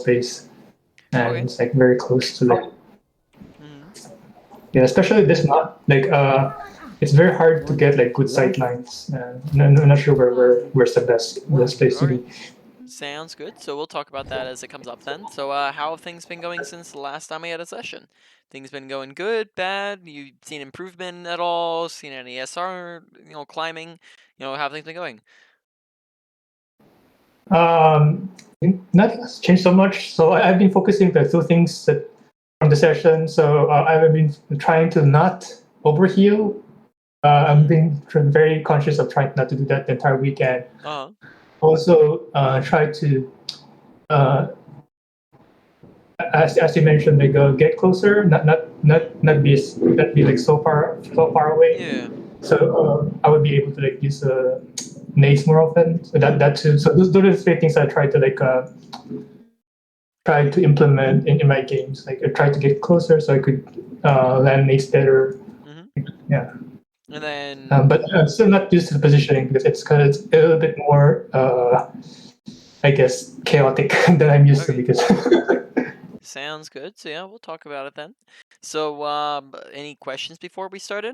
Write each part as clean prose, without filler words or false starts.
space, and Okay. it's like very close to like Hmm. yeah, especially this map. Like it's very hard to get like good sight lines. I'm not sure where's the best place to Okay. be. Sounds good. So we'll talk about that as it comes up then. So how have things been going since the last time we had a session? Things been going good, bad? You seen improvement at all? Seen any SR, climbing? How have things been going? Um, Nothing has changed so much. So I've been focusing the two things that from the session. So I've been trying to not overheal. I'm being very conscious of trying not to do that the entire weekend. Uh-huh. Also, try to uh, as you mentioned, like get closer, not be like so far away. Yeah. So I would be able to like use nades more often. So that too. So those are the three things I try to like try to implement in my games. Like I try to get closer so I could land nades better. Hmm. Yeah. And then, But I'm still not used to the positioning because it's a little bit more, I guess, chaotic than I'm used to okay. because. Sounds good. So yeah, we'll talk about it then. So any questions before we started?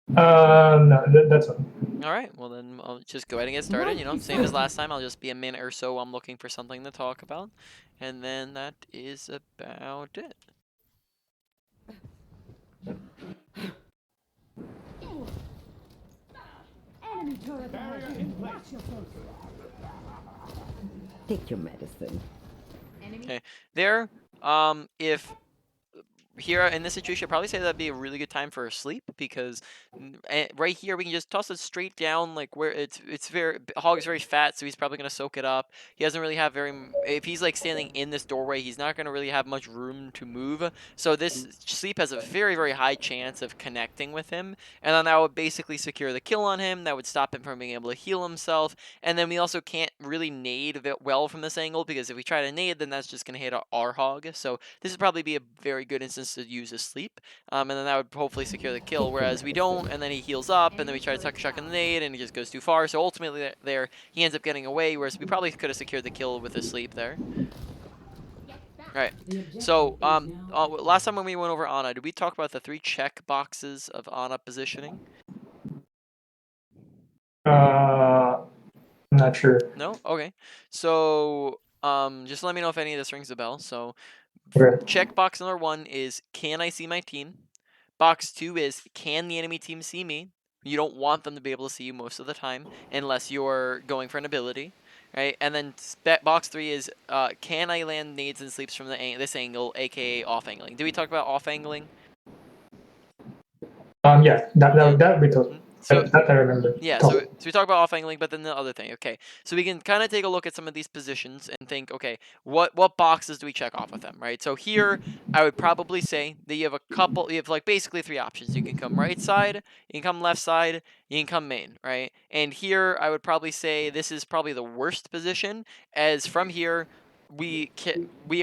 No, that's all. All right, well then I'll just go ahead and get started. Same as last time. I'll just be a minute or so. I'm looking for something to talk about, and then that is about it. Enemy turret ahead. Watch your Take your medicine. Okay, there. If here in this situation, I'd probably say that'd be a really good time for a sleep because right here we can just toss it straight down like where it's very Hog's very fat, so he's probably gonna soak it up. He doesn't really have if he's like standing in this doorway, he's not gonna really have much room to move. So this sleep has a very high chance of connecting with him, and then that would basically secure the kill on him. That would stop him from being able to heal himself, and then we also can't really nade well from this angle because if we try to nade, then that's just gonna hit our Hog. So this would probably be a very good instance to use a sleep, and then that would hopefully secure the kill. Whereas we don't, and then he heals up, and then we try to tuck chuck in the nade, and he just goes too far. So ultimately, there he ends up getting away. Whereas we probably could have secured the kill with a sleep there. All right. So last time when we went over Ana, did we talk about the 3 check boxes of Ana positioning? I'm not sure. No. Okay. So just let me know if any of this rings a bell. So Okay. check box number 1 is, can I see my team? Box 2 is, can the enemy team see me? You don't want them to be able to see you most of the time unless you're going for an ability, right? And then box 3 is, can I land nades and sleeps from this angle, aka off angling? Did we talk about off angling? Yeah, that we told. So That I remember. yeah, Talk. so we talk about off angling, but then the other thing, okay. So we can kind of take a look at some of these positions and think, okay, what boxes do we check off with them, right? So here, I would probably say that you have like basically 3 options. You can come right side, you can come left side, you can come main, right? And here, I would probably say this is probably the worst position, as from here, we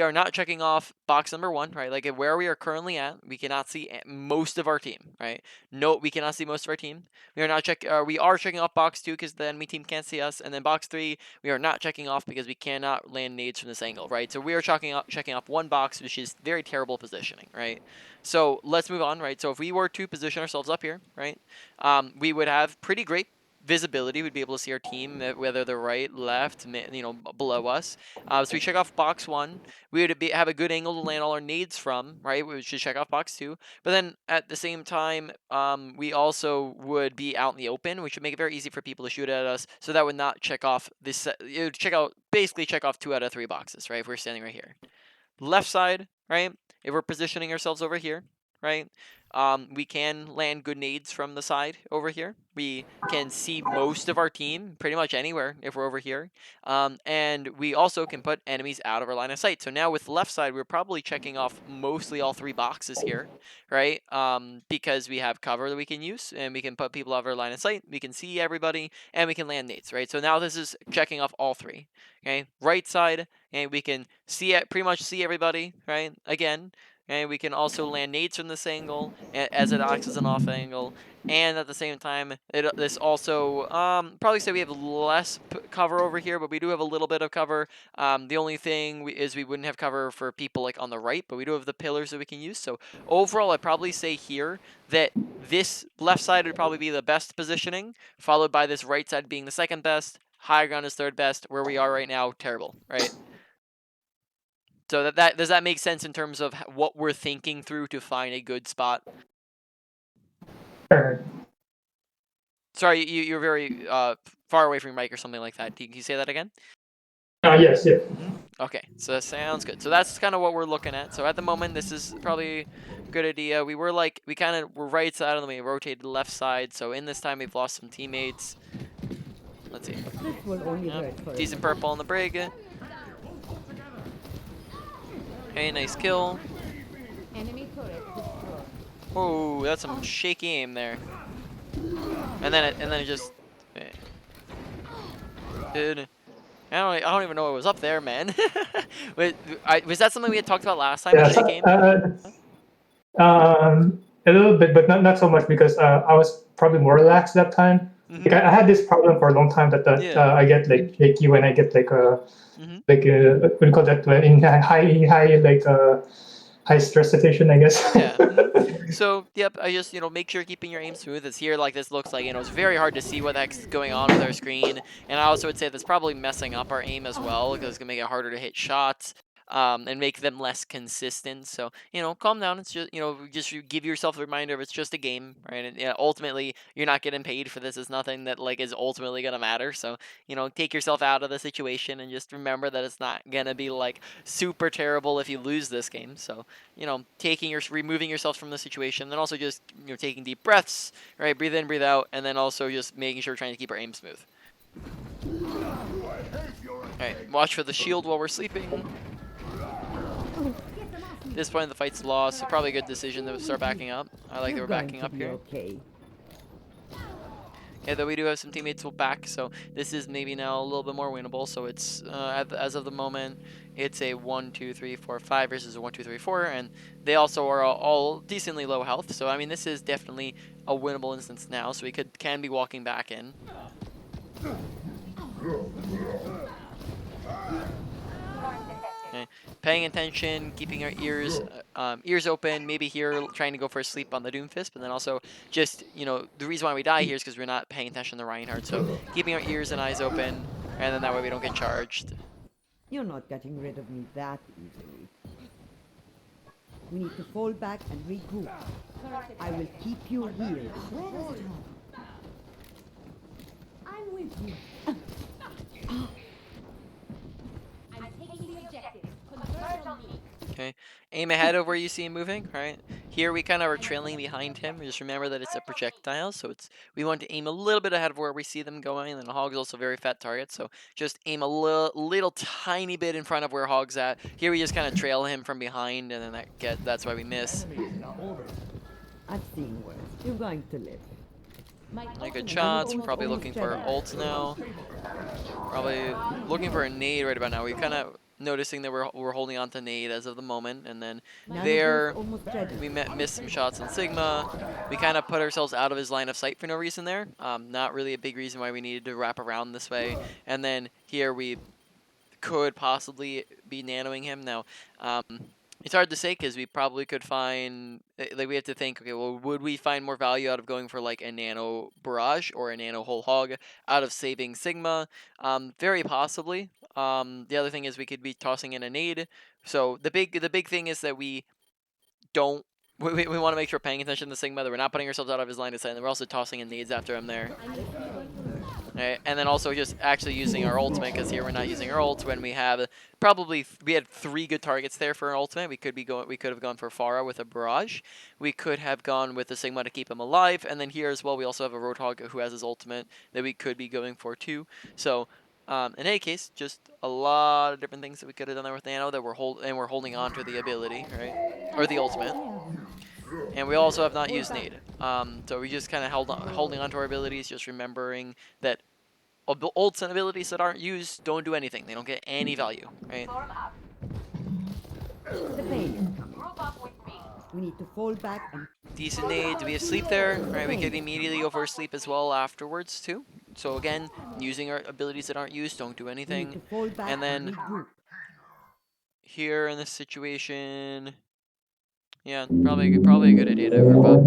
are not checking off box number 1, right? Like where we are currently at, we cannot see most of our team, right? No, we cannot see most of our team. We are not we are checking off box 2 because the enemy team can't see us, and then box 3 we are not checking off because we cannot land nades from this angle, right? So we are checking off one box, which is very terrible positioning, right? So let's move on, right? So if we were to position ourselves up here, right, we would have pretty great visibility. We'd be able to see our team, whether they're right, left, below us. So we check off box 1. We would have a good angle to land all our nades from, right? We should check off box 2. But then at the same time, we also would be out in the open, which would make it very easy for people to shoot at us. So that would not check off this. It would basically check off 2 out of 3 boxes, right? If we're standing right here, left side, right? If we're positioning ourselves over here, right? We can land good nades from the side over here. We can see most of our team pretty much anywhere if we're over here. And we also can put enemies out of our line of sight. So now with the left side, we're probably checking off mostly all 3 boxes here, right? Because we have cover that we can use, and we can put people out of our line of sight. We can see everybody, and we can land nades, right? So now this is checking off all 3. Okay, right side, and we can see it, pretty much see everybody, right? Again, And we can also land nades from this angle as it acts as an off angle. And at the same time, this also probably say we have less cover over here, but we do have a little bit of cover. The only thing is we wouldn't have cover for people like on the right, but we do have the pillars that we can use. So overall, I'd probably say here that this left side would probably be the best positioning, followed by this right side being the second best. High ground is third best. Where we are right now, terrible, right? So that does that make sense in terms of what we're thinking through to find a good spot? Sure. Sorry, you're very far away from your mic or something like that. Can you say that again? Yes, yeah. Okay, so that sounds good. So that's kind of what we're looking at. So at the moment, this is probably a good idea. We kind of were right side and then we rotated left side. So in this time, we've lost some teammates. Let's see. This will only hurt for Decent purple on the brig. Hey, nice kill. Enemy turret destroyed. Oh, that's some shaky aim there. And then it just. Dude, I don't even know what was up there, man. Was that something we had talked about last time? Yeah, The shaky aim? a little bit, but not so much because I was probably more relaxed that time. Like I had this problem for a long time that Yeah. I get like shaky when I get like what do you call that, in high like high stress situation, I guess. Yeah. So, yep, I just, make sure you're keeping your aim smooth. It's here like this looks like, it's very hard to see what the heck's going on with our screen. And I also would say that's probably messing up our aim as well because it's going to make it harder to hit shots. And make them less consistent. So, calm down. It's just, just give yourself a reminder of it's just a game, right? And yeah, ultimately, you're not getting paid for this. It's nothing that like is ultimately gonna matter. So, take yourself out of the situation and just remember that it's not gonna be like super terrible if you lose this game. So, removing yourself from the situation, then also just taking deep breaths, right? Breathe in, breathe out, and then also just making sure trying to keep our aim smooth. All right, watch for the shield while we're sleeping. At this point, the fight's lost, so probably a good decision to start backing up. I like that we're backing up here. Okay. Yeah, though we do have some teammates back, so this is maybe now a little bit more winnable. So it's, as of the moment, it's a 1, 2, 3, 4, 5 versus a 1, 2, 3, 4, and they also are all decently low health. So, I mean, this is definitely a winnable instance now, so we can be walking back in. Okay. Paying attention, keeping our ears open, maybe here trying to go for a sleep on the Doomfist, but then also just, the reason why we die here is because we're not paying attention to Reinhardt, so keeping our ears and eyes open, and then that way we don't get charged. You're not getting rid of me that easily. We need to fall back and regroup. I will keep you here. I'm with you. Okay, aim ahead of where you see him moving, right? Here we kind of are trailing behind him. Just remember that it's a projectile, so we want to aim a little bit ahead of where we see them going. And then Hog's also a very fat target, so just aim a little tiny bit in front of where Hog's at. Here we just kind of trail him from behind, and then that's why we miss. I've seen worse. You're going to live. Like good shots. We're probably looking for ults now. Probably looking for a nade right about now. We kind of noticing that we're holding on to nade as of the moment, and then there we missed some shots on Sigma. We kind of put ourselves out of his line of sight for no reason there. Not really a big reason why we needed to wrap around this way. And then here we could possibly be nanoing him now. It's hard to say because we probably could find, like, we have to think, okay, well, would we find more value out of going for like a nano barrage or a nano whole hog out of saving Sigma? Very possibly. The other thing is we could be tossing in a nade. So the big thing is that we don't. We want to make sure we're paying attention to Sigma, that we're not putting ourselves out of his line of sight, and we're also tossing in nades after him there. Right, and then also just actually using our ultimate, because here we're not using our ult when we have we had 3 good targets there for our ultimate. We could have gone for Pharah with a barrage. We could have gone with the Sigma to keep him alive, and then here as well we also have a Roadhog who has his ultimate that we could be going for too. So in any case, just a lot of different things that we could have done there with Nano that we're holding on to the ability, right, or the ultimate. And we also have not used nade. So we just kind of holding on to our abilities, just remembering that ults and abilities that aren't used don't do anything. They don't get any value, right? The pain is coming. We need to fall back and Decent nades. We have sleep there, right? We could immediately oversleep as well afterwards too. So again, using our abilities that aren't used, don't do we need anything. to fall back And and then regroup. here in this situation, yeah, probably a good idea to group up.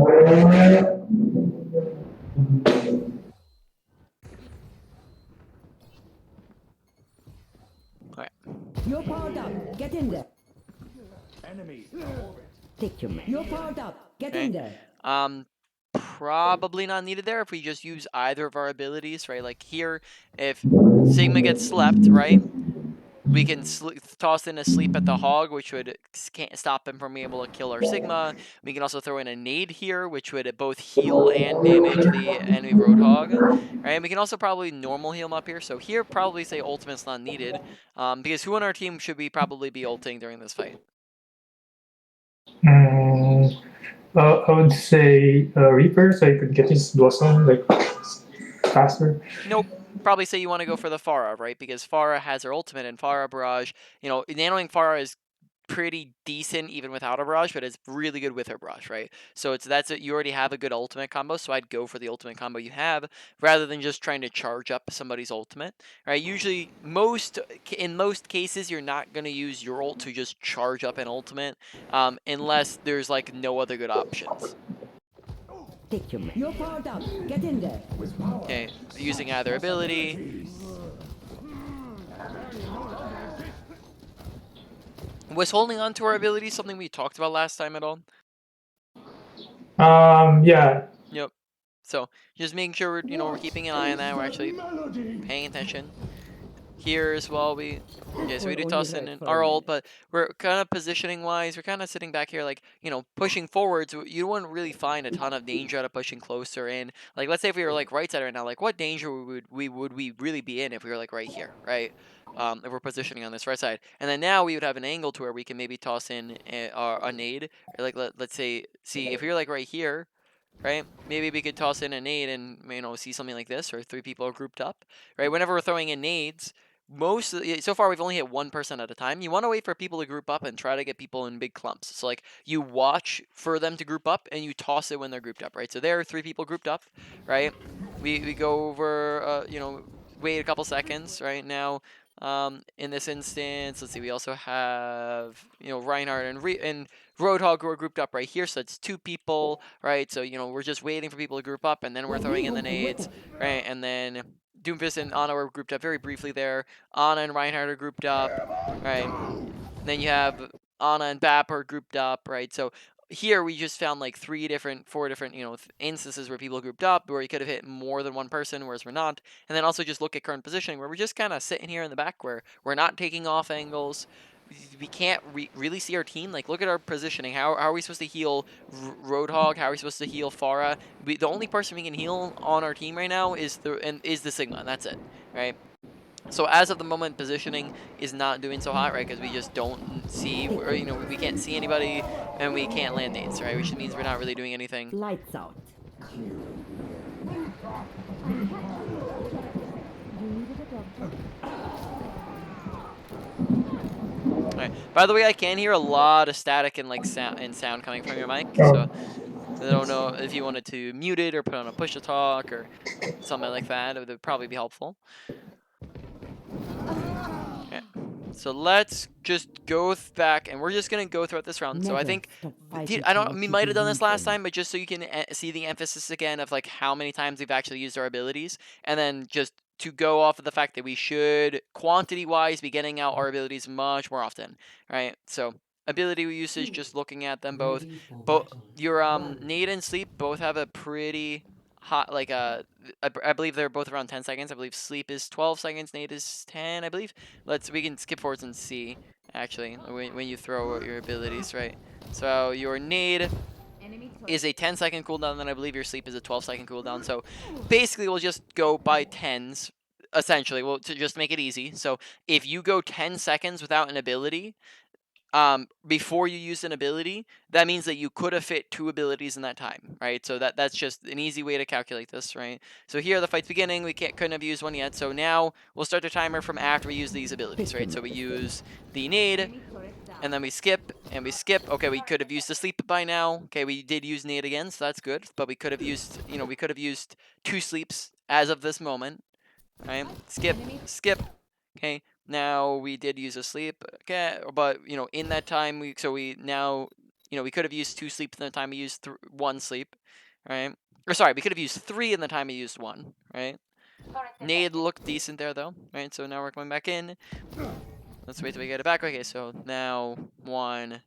Alright. You're powered up. Get in there. Take your man. You're powered up. Get in there. Probably not needed there if we just use either of our abilities, right? Like here, if Sigma gets slept, right? We can toss in a sleep at the hog, which would can't stop him from being able to kill our Sigma. We can also throw in a nade here, which would both heal and damage the enemy Roadhog. Right? And we can also probably normal heal him up here. So here, probably say ultimate's not needed, because who on our team should we probably be ulting during this fight? I would say Reaper, so you could get his blossom like faster. Nope. Probably say you want to go for the Pharah, right? Because Pharah has her ultimate, and Pharah barrage. You know, nanoing Pharah is pretty decent even without a barrage, but it's really good with her barrage, right? So you already have a good ultimate combo, so I'd go for the ultimate combo you have rather than just trying to charge up somebody's ultimate, right? Usually, in most cases, you're not gonna use your ult to just charge up an ultimate, unless there's like no other good options. Take your man. You're powered up. Get in there. Okay, using either ability. Was holding on to our ability something we talked about last time at all? Yeah. Yep. So just making sure we're keeping an eye on that. We're actually paying attention. Here as well, we do toss in our ult, but we're kind of positioning wise, we're kind of sitting back here like, pushing forwards. You wouldn't really find a ton of danger out of pushing closer in. Like, let's say if we were like right side right now, like what danger would we really be in if we were like right here, right? If we're positioning on this right side, and then now we would have an angle to where we can maybe toss in a nade, or like let's say, see if you're like right here, right? Maybe we could toss in a nade and see something like this, or 3 people are grouped up, right? Whenever we're throwing in nades, so far we've only hit 1 person at a time. You want to wait for people to group up and try to get people in big clumps. So like you watch for them to group up and you toss it when they're grouped up, right? So there are 3 people grouped up, right? We go over, wait a couple seconds, right? Now, in this instance, let's see, we also have, Reinhardt and Roadhog who are grouped up right here, so it's 2 people, right? So, we're just waiting for people to group up, and then we're throwing in the nades, right? And then Doomfist and Ana were grouped up very briefly there. Ana and Reinhardt are grouped up, right? And then you have Ana and Bap are grouped up, right? So here we just found like 4 different, instances where people grouped up, where you could have hit more than 1 person, whereas we're not. And then also just look at current positioning, where we're just kind of sitting here in the back, where we're not taking off angles. We can't really see our team. Like, look at our positioning. How are we supposed to heal Roadhog? How are we supposed to heal Pharah? The only person we can heal on our team right now is the Sigma, and that's it, right? So as of the moment, positioning is not doing so hot, right? Because we just don't see, or, we can't see anybody, and we can't land nades, right? Which means we're not really doing anything. Lights out. Right. By the way, I can hear a lot of static and sound coming from your mic, so I don't know if you wanted to mute it or put on a push to talk or something like that. It would probably be helpful. Okay. So let's just go back, and we're just gonna go throughout this round. So I think we might have done this last time, but just so you can see the emphasis again of like how many times we've actually used our abilities, and then just to go off of the fact that we should, quantity-wise, be getting out our abilities much more often, right? So ability usage, just looking at them both. Your nade and sleep both have a pretty hot, like I believe they're both around 10 seconds. I believe sleep is 12 seconds, nade is 10, I believe. We can skip forwards and see actually when you throw your abilities, right? So your nade is a 10-second cooldown, then I believe your sleep is a 12-second cooldown. So basically, we'll just go by tens, essentially, to just make it easy. So if you go 10 seconds without an ability, before you use an ability, that means that you could have fit 2 abilities in that time, right? So that's just an easy way to calculate this, right? So here, the fight's beginning. We couldn't have used one yet. So now we'll start the timer from after we use these abilities, right? So we use the nade, and then we skip, and we skip. Okay, we could have used the sleep by now. Okay, we did use nade again, so that's good. But we could have used, we could have used 2 sleeps as of this moment. Right? Skip, skip. Okay, now we did use a sleep. Okay, but in that time we now we could have used 2 sleeps in the time we used 1 sleep, right? Or sorry, we could have used 3 in the time we used 1, right? Nade looked decent there though, right? So now we're coming back in. Let's wait till we get it back. Okay, so now 1.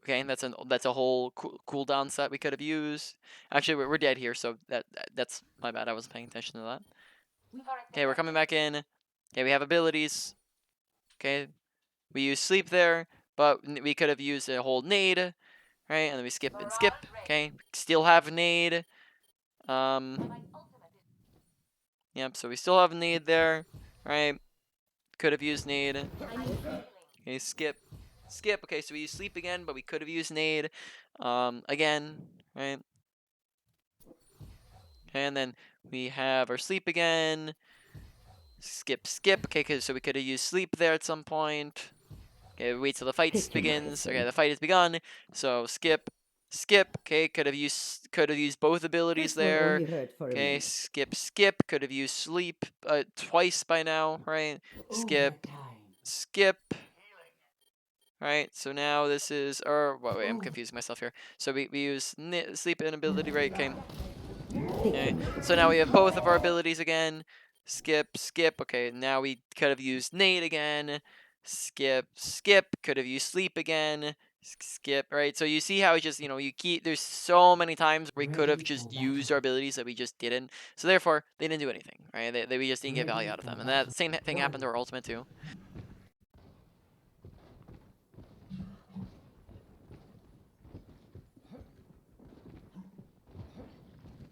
Okay, that's a whole cooldown set we could have used. Actually, we're dead here, so that's my bad. I wasn't paying attention to that. Okay, we're coming back in. Okay, we have abilities. Okay, we use sleep there, but we could have used a whole nade, right? And then we skip and skip. Okay, still have nade. Yep. So we still have nade there, right? Could have used nade. Okay, skip, skip. Okay, so we use sleep again, but we could have used nade, again, right? Okay, and then we have our sleep again. Skip, skip. Okay, so we could have used sleep there at some point. Okay, wait till the fight begins. Okay, the fight has begun. So skip, skip. Okay, could have used both abilities This will there. only hurt for a Okay, minute. skip, skip. Could have used sleep twice by now, right? Skip, skip. Right, so now this is, or wait, I'm confusing myself here. So we use sleep inability, right? Okay. Okay, so now we have both of our abilities again. Skip, skip. Okay, now we could have used nade again. Skip, skip. Could have used sleep again. Skip, right? So you see how it just, you keep, there's so many times we could have just used our abilities that we just didn't. So therefore, they didn't do anything, right? We just didn't get value out of them. And that same thing happened to our ultimate too.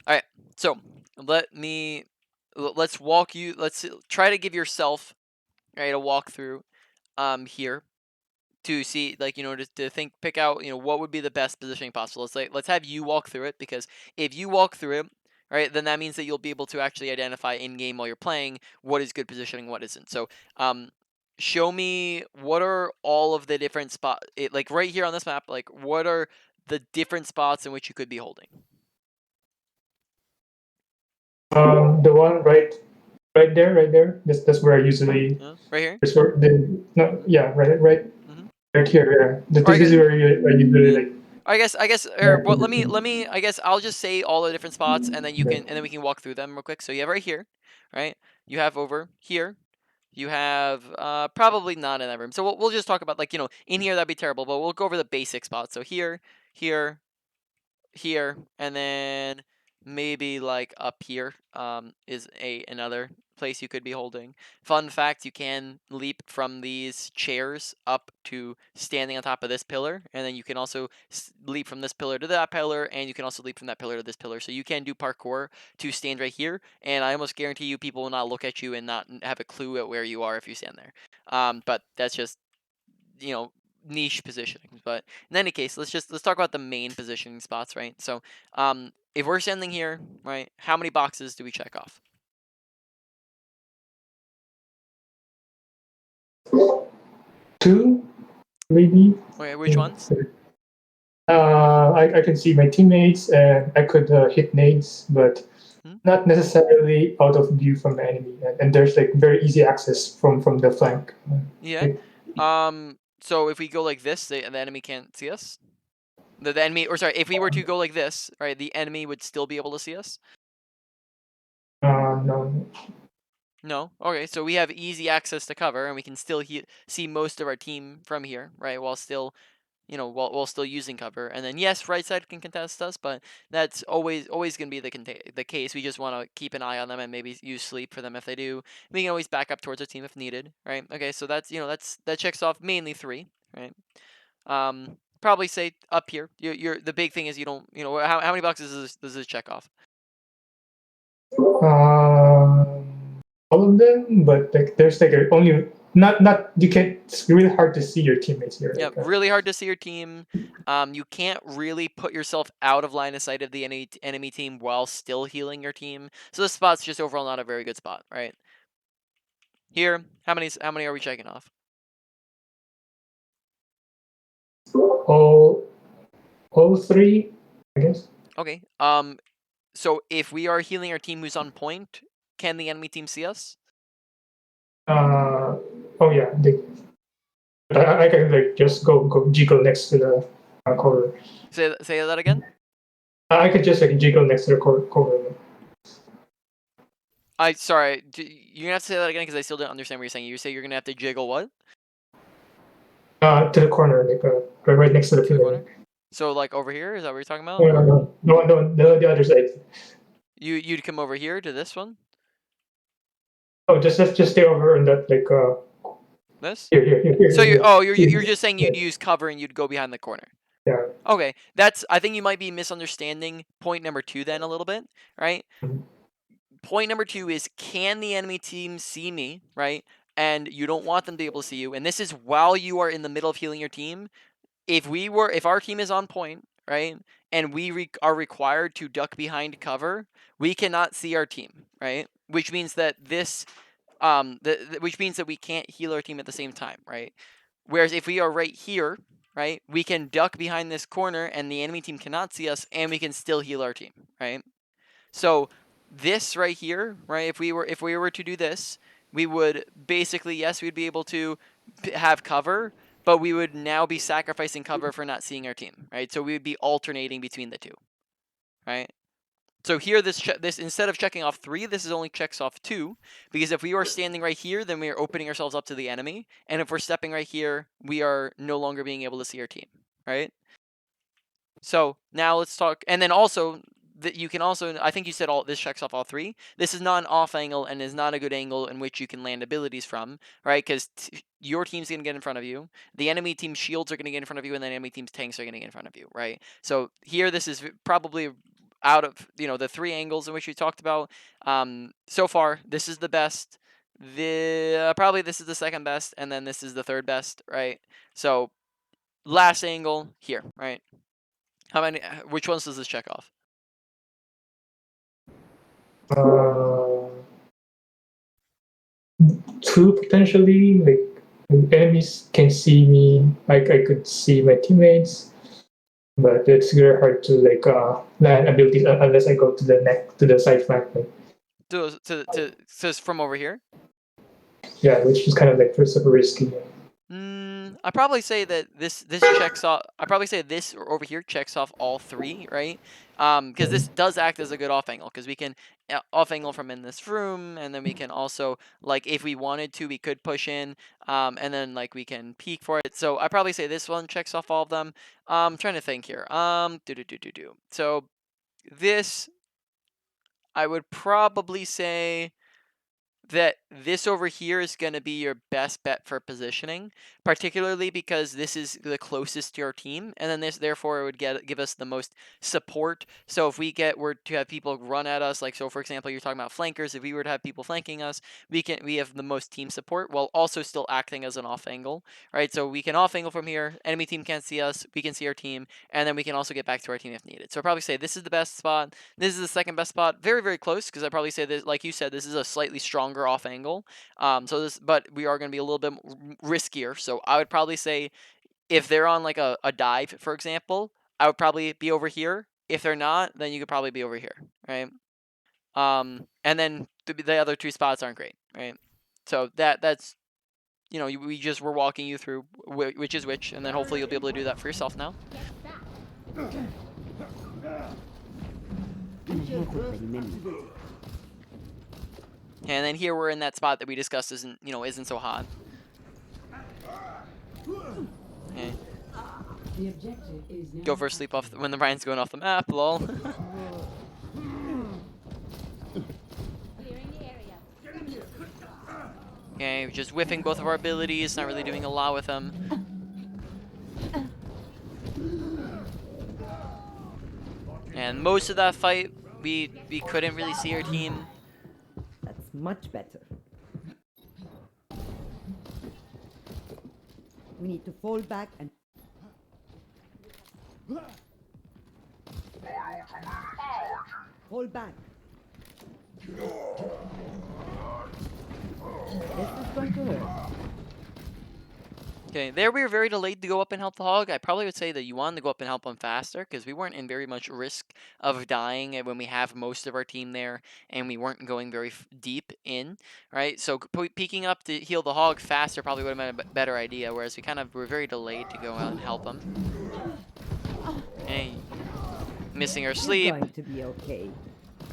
All right, so let's try to give yourself, right, a walkthrough here to see, like, to pick out, what would be the best positioning possible. Let's have you walk through it, because if you walk through it, right, then that means that you'll be able to actually identify in game while you're playing what is good positioning, what isn't. So show me what are all of the different spots, like right here on this map, like what are the different spots in which you could be holding. The one right there, right there. That's where I usually. Yeah, right here. That's where no, yeah, right right here. Yeah, Alright, this is where I usually yeah. like. I guess, or well, let me. I guess I'll just say all the different spots, and then we can walk through them real quick. So you have right here, right? You have over here. You have probably not in that room. So we'll just talk about, like, in here that'd be terrible, but we'll go over the basic spots. So here, here, here, and then maybe like up here is another place you could be holding. Fun fact, you can leap from these chairs up to standing on top of this pillar, and then you can also leap from this pillar to that pillar, and you can also leap from that pillar to this pillar. So you can do parkour to stand right here, and I almost guarantee you people will not look at you and not have a clue at where you are if you stand there. But that's just, niche positioning. But in any case, let's talk about the main positioning spots, right? So if we're standing here, right, how many boxes do we check off? 2, maybe. Okay, which ones? I can see my teammates and I could hit nades, but not necessarily out of view from the enemy. And there's like very easy access from the flank. Yeah. So if we go like this, the enemy can't see us. The enemy, or sorry, if we were to go like this, right, the enemy would still be able to see us. No. No. Okay, so we have easy access to cover, and we can still see most of our team from here, right, while still, while still using cover. And then yes, right side can contest us, but that's always going to be the case. We just want to keep an eye on them and maybe use sleep for them if they do. We can always back up towards our team if needed, right? Okay, so that's, that checks off mainly 3, right? Probably say up here. The big thing is you don't, how many boxes does this check off? All of them, but like there's like only not you can't. It's really hard to see your teammates here. Yeah, really hard to see your team. You can't really put yourself out of line of sight of the enemy team while still healing your team. So this spot's just overall not a very good spot, right? Here, how many are we checking off? all three, I guess. Okay. So if we are healing our team who's on point, can the enemy team see us? Oh yeah, I can like just go jiggle next to the cover. Say that again. I could just like jiggle next to the cover. Sorry, you're gonna have to say that again because I still don't understand what you're saying. You say you're gonna have to jiggle what? To the corner, like right next to the To the pillar. corner? So like over here? Is that what you're talking about? No, the other side. You'd come over here to this one? Oh, just stay over and that like This? here. So you're here. just saying you'd use cover and you'd go behind the corner. Yeah. Okay, I think you might be misunderstanding point number 2 then a little bit, right? Mhm. Point number 2 is, can the enemy team see me, right? And you don't want them to be able to see you. And this is while you are in the middle of healing your team. If our team is on point, right, and we are required to duck behind cover, we cannot see our team, right? Which means that which means that we can't heal our team at the same time, right? Whereas if we are right here, right, we can duck behind this corner and the enemy team cannot see us, and we can still heal our team, right? So this right here, right, if we were to do this, we would basically, yes, we'd be able to have cover, but we would now be sacrificing cover for not seeing our team, right? So we would be alternating between the two, right? So here, this instead of checking off 3, this is only checks off 2, because if we are standing right here, then we are opening ourselves up to the enemy, and if we're stepping right here, we are no longer being able to see our team, right? So now let's talk, and then also that you can also, I think you said this checks off all 3. This is not an off angle and is not a good angle in which you can land abilities from, right? Because your team's gonna get in front of you, the enemy team's shields are gonna get in front of you, and the enemy team's tanks are gonna get in front of you, right? So here, this is probably out of the 3 angles in which we talked about. So far, this is the best. Probably this is the second best, and then this is the third best, right? So last angle here, right? How many? Which ones does this check off? Uh, 2 potentially. Like enemies can see me. Like I could see my teammates, but it's very hard to like land abilities unless I go to the side flank. Like, To from over here? yeah, which is kind of like super risky. I probably say that this checks off. I probably say this over here checks off all 3, right? Because this does act as a good off angle, because we can off angle from in this room, and then we can also, like, if we wanted to, we could push in, and then like we can peek for it. So I probably say this one checks off all of them. I'm trying to think here. So this, I would probably say that this over here is going to be your best bet for positioning, particularly because this is the closest to your team, and then this therefore would give us the most support. So if we were to have people run at us, like, so for example, you're talking about flankers, if we were to have people flanking us, we have the most team support while also still acting as an off angle, right? So we can off angle from here, enemy team can't see us, we can see our team, and then we can also get back to our team if needed. So I'd probably say this is the best spot, this is the second best spot, very, very close, because I'd probably say that, like you said, this is a slightly stronger off angle. But we are going to be a little bit riskier. So I would probably say if they're on like a dive, for example, I would probably be over here. If they're not, then you could probably be over here, right? And then the other 2 spots aren't great, right? So that's we're walking you through which is which, and then hopefully you'll be able to do that for yourself now. And then here we're in that spot that we discussed isn't so hot. Okay. Go for a sleep off when the Ryan's going off the map, lol. Okay, just whiffing both of our abilities, not really doing a lot with them. And most of that fight, we couldn't really see our team. That's much better. We need to fall back and... Fall back. This is going to hurt. Okay, there we were very delayed to go up and help the hog. I probably would say that you wanted to go up and help him faster because we weren't in very much risk of dying when we have most of our team there and we weren't going very deep in, right? So peeking up to heal the hog faster probably would have been a better idea, whereas we kind of were very delayed to go out and help him. Okay, missing our sleep. You're going to be okay.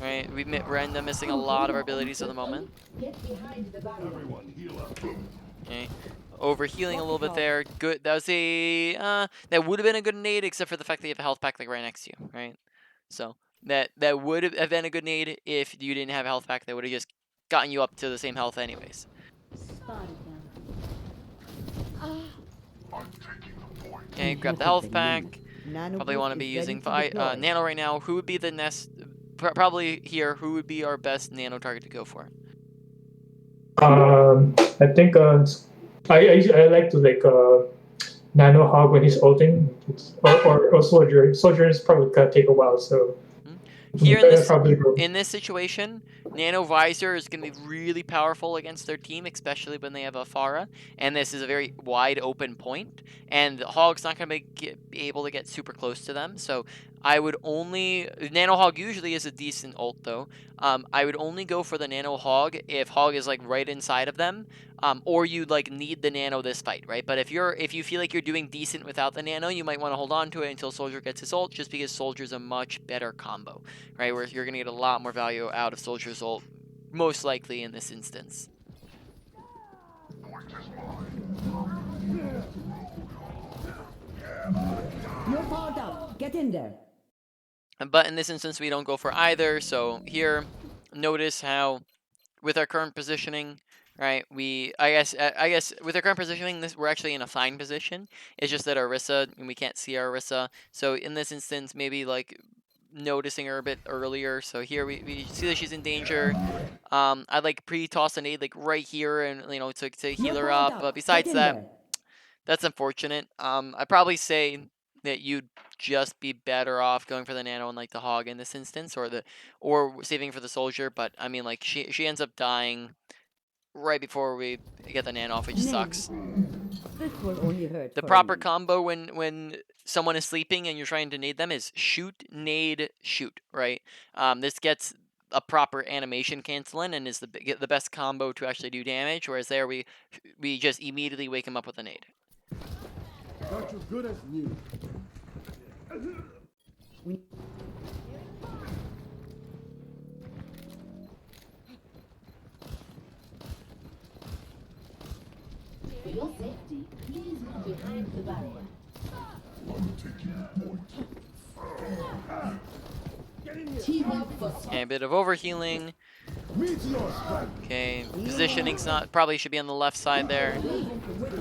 Right, we're end up missing a lot of our abilities at the moment. Okay. Overhealing a little bit there. Good. That was a that would have been a good nade, except for the fact that you have a health pack like right next to you, right? So that would have been a good nade if you didn't have a health pack. That would have just gotten you up to the same health anyways. Okay, grab the health pack. Probably want to be using nano right now. Who would be the next? Probably here. Who would be our best nano target to go for? I think I like to nano hog when he's ulting, or soldier. Soldier is probably gonna take a while, so here in this situation, Nano Visor is going to be really powerful against their team, especially when they have a Pharah, and this is a very wide open point, and Hog's not going to be able to get super close to them, so I would only... Nano Hog usually is a decent ult, though. I would only go for the Nano Hog if Hog is, like, right inside of them, or you, like, need the Nano this fight, right? But if you feel like you're doing decent without the Nano, you might want to hold on to it until Soldier gets his ult, just because Soldier's a much better combo, right? Where you're going to get a lot more value out of Soldier's ult, most likely in this instance. You're powered up. Get in there. But in this instance, we don't go for either. So here, notice how, with our current positioning, right? I guess with our current positioning, we're actually in a fine position. It's just that our Orisa, and we can't see our Orisa. So in this instance, maybe like noticing her a bit earlier. So here we see that she's in danger. I'd like pre-toss an aid like right here, and to heal her up. But besides that, that's unfortunate. I'd probably say that you'd just be better off going for the nano and like the hog in this instance, or saving for the soldier. But I mean, like she ends up dying right before we get the nano off, which sucks. This will only hurt. The proper combo when someone is sleeping and you're trying to nade them is shoot, nade, shoot, right? This gets a proper animation canceling and is the best combo to actually do damage, whereas there we just immediately wake him up with a nade. Got you good as new. For your safety, please move behind the barrier. Team up for Okay, a bit of overhealing. Okay, positioning's probably should be on the left side there.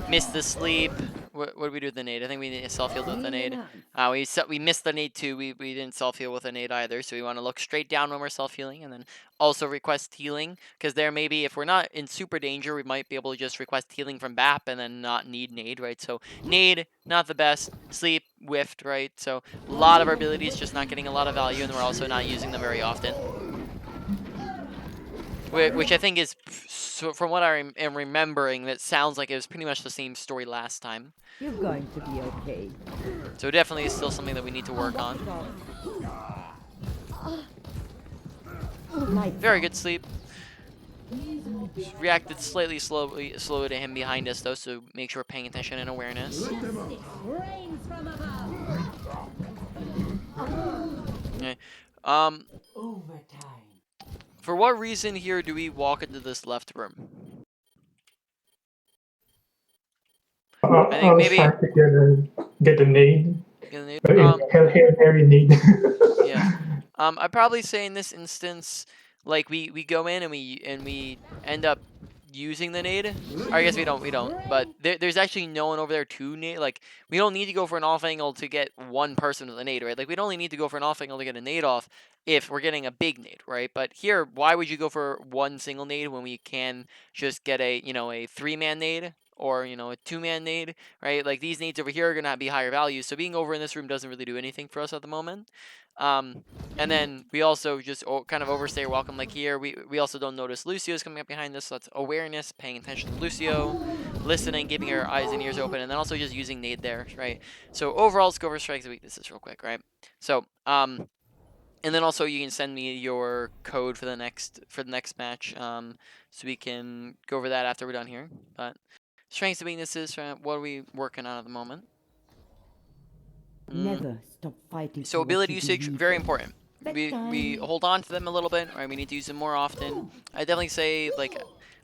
Missed the sleep. What did we do with the nade? I think we self-healed with the nade. We missed the nade too. We didn't self-heal with a nade either. So we want to look straight down when we're self-healing, and then also request healing. Because there maybe, if we're not in super danger, we might be able to just request healing from BAP and then not need nade, right? So nade, not the best. Sleep, whiffed, right? So a lot of our abilities just not getting a lot of value, and we're also not using them very often. Which I think is, so from what I am remembering, that sounds like it was pretty much the same story last time. You're going to be okay. So definitely is still something that we need to work on. Very good sleep. Reacted slightly slow to him behind us though, so make sure we're paying attention and awareness. Okay. Overtime. For what reason here do we walk into this left room? I think maybe trying to get the nade. Harry nade. Yeah. I'd probably say in this instance, like we go in and we end up using the nade. Or I guess we don't. But there's actually no one over there to nade. Like we don't need to go for an off angle to get one person with a nade, right? Like we'd only need to go for an off angle to get a nade off if we're getting a big nade, right? But here, why would you go for one single nade when we can just get a a 3-man nade? Or, a 2-man nade, right? Like, these nades over here are going to be higher value. So being over in this room doesn't really do anything for us at the moment. And then we also just kind of overstay our welcome. Like here, we also don't notice Lucio's coming up behind us. So that's awareness, paying attention to Lucio. listening, keeping your eyes and ears open, and then also just using nade there, right? So overall, let's go over strengths and weaknesses real quick, right? So and then also you can send me your code for the next match, so we can go over that after we're done here. But strengths and weaknesses, right? What are we working on at the moment? Never stop fighting. So for what ability you usage, believe very in. important. We Bedtime. hold on to them a little bit, right? We need to use them more often. I definitely say like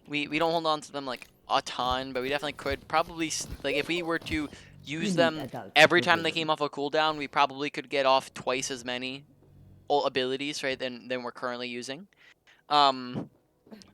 we don't hold on to them like a ton, but we definitely could probably like if we were to use need them adult every time they supervision. came off a cooldown, we probably could get off twice as many abilities, right, than we're currently using.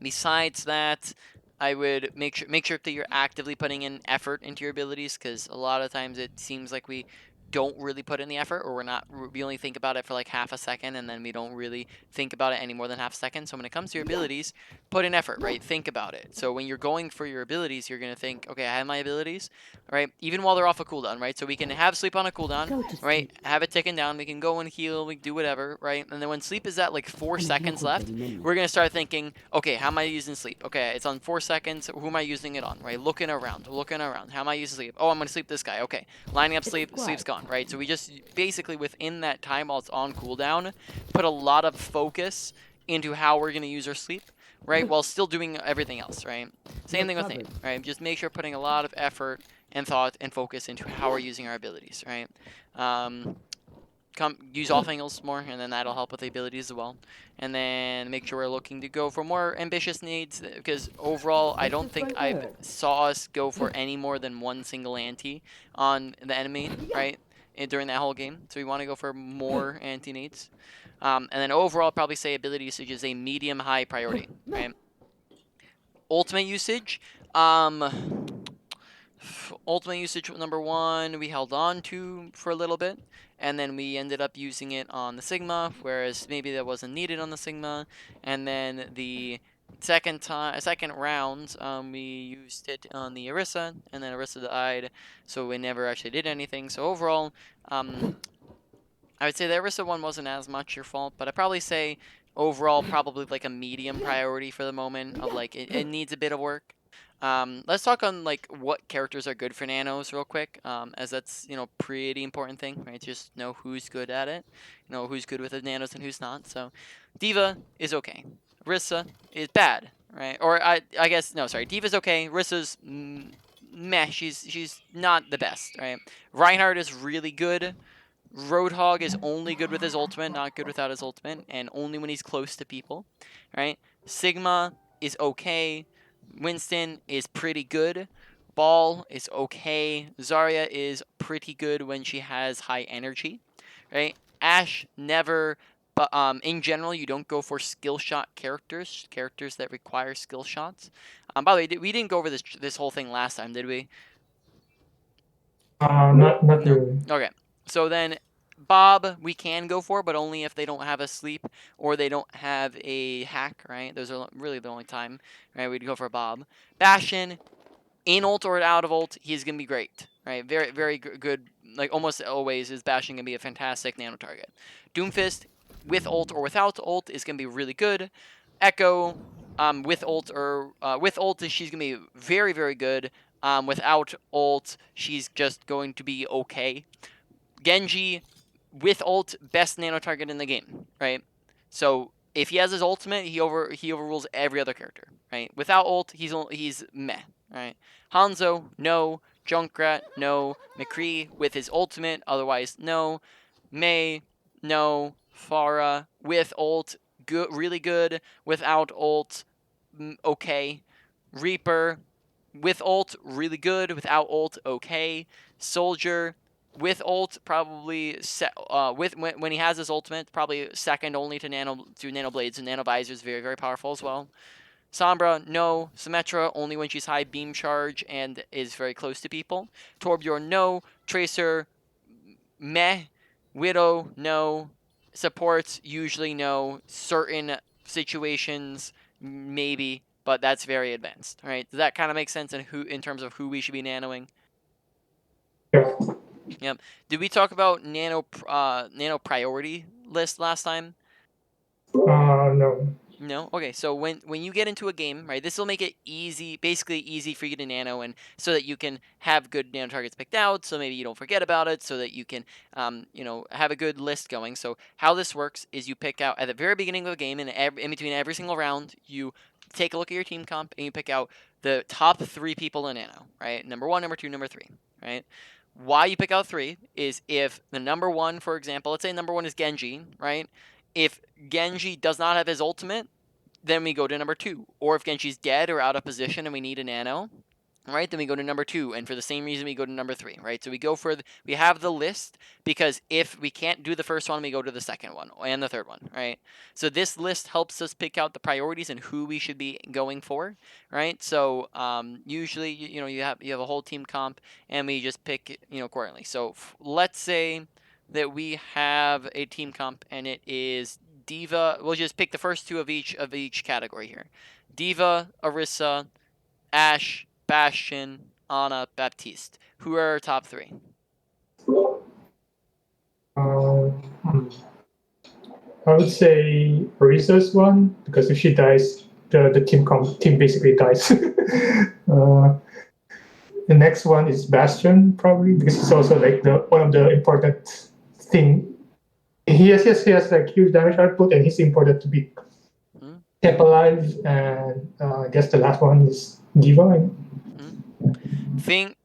Besides that, I would make sure that you're actively putting in effort into your abilities, because a lot of times it seems like we don't really put in the effort, or we only think about it for like half a second, and then we don't really think about it any more than half a second. So when it comes to your abilities, put in effort, right? Think about it. So when you're going for your abilities, you're gonna think, okay, I have my abilities, right? Even while they're off a cooldown, right? So we can have sleep on a cooldown, Go to right? sleep. Have it ticking down. We can go and heal. We can do whatever, right? And then when sleep is at like 4 And seconds not left, very many. we're gonna start thinking, okay, how am I using sleep? Okay, it's on 4 seconds. Who am I using it on? Right? Looking around. How am I using sleep? Oh, I'm gonna sleep this guy. Okay, lining up sleep. Sleep's gone. Right? So we just basically within that time while it's on cooldown, put a lot of focus into how we're gonna use our sleep, right? While still doing everything else, right? Same thing with nade, right? Just make sure putting a lot of effort and thought and focus into how we're using our abilities, right? Use off angles more, and then that'll help with the abilities as well. And then make sure we're looking to go for more ambitious needs, because overall I don't think I saw us go for any more than one single anti on the enemy, right, during that whole game. So we want to go for more anti needs. And then overall, probably say ability usage is a medium-high priority, right? Ultimate usage, ultimate usage number 1 we held on to for a little bit, and then we ended up using it on the Sigma, whereas maybe that wasn't needed on the Sigma. And then the second round, we used it on the Orisa, and then Orisa died, so we never actually did anything. So overall, I would say the Orisa one wasn't as much your fault, but I'd probably say overall probably like a medium priority for the moment, of like it needs a bit of work. Let's talk on like what characters are good for nanos real quick, as that's pretty important thing, right? Just know who's good at it, who's good with the nanos and who's not. So Diva is okay, Rissa is bad, right? Or I guess no, sorry, Diva's okay, Rissa's meh. She's not the best, right? Reinhardt is really good. Roadhog is only good with his ultimate, not good without his ultimate, and only when he's close to people, right? Sigma is okay. Winston is pretty good. Ball is okay. Zarya is pretty good when she has high energy, right? Ashe never, but in general, you don't go for skill shot characters that require skill shots. By the way, we didn't go over this whole thing last time, did we? Not No. really. Okay. So then Bob we can go for, but only if they don't have a sleep or they don't have a hack, right? Those are really the only time, right? We'd go for Bob. Bastion, in ult or out of ult, he's going to be great, right? Very, very good. Like almost always is Bastion going to be a fantastic nano target. Doomfist, with ult or without ult, is going to be really good. Echo, with ult she's going to be very, very good. Without ult, she's just going to be okay. Genji, with ult, best nano target in the game, right? So if he has his ultimate, he overrules every other character, right? Without ult, he's meh, right? Hanzo, no. Junkrat, no. McCree with his ultimate, otherwise no. Mei, no. Pharah with ult, good, really good. Without ult, okay. Reaper with ult, really good. Without ult, okay. Soldier with ult, probably when he has his ultimate, probably second only to nano blades, and nano visor is very, very powerful as well. Sombra, no. Symmetra, only when she's high beam charge and is very close to people. Torbjorn, no. Tracer, meh. Widow, no. Supports, usually no. Certain situations, maybe, but that's very advanced. All right, does that kind of make sense in terms of who we should be nanoing? Yeah. Yep. Did we talk about nano priority list last time? No. No? Okay, so when you get into a game, right, this will make it easy, basically easy for you to nano, and so that you can have good nano targets picked out, so maybe you don't forget about it, so that you can, have a good list going. So how this works is you pick out at the very beginning of the game, and in between every single round, you take a look at your team comp, and you pick out the top 3 people in nano, right? Number 1, number 2, number 3, right? Why you pick out 3 is if the number 1, for example, let's say number 1 is Genji, right? If Genji does not have his ultimate, then we go to number 2. Or if Genji's dead or out of position and we need a nano, right, then we go to number 2. And for the same reason, we go to number 3, right? So we go for we have the list, because if we can't do the first one, we go to the second one and the third one, right? So this list helps us pick out the priorities and who we should be going for, right? So usually, you have a whole team comp, and we just pick, accordingly. So let's say that we have a team comp, and it is D.Va. We'll just pick the first 2 of each category here. D.Va, Orisa, Ashe, Bastion, Ana, Baptiste. Who are our top 3? Hmm. I would say Arisa's one, because if she dies, the team basically dies. The next one is Bastion, probably, because he's also like the one of the important thing. He has like huge damage output, and he's important to be kept alive. And I guess the last one is Diva. Think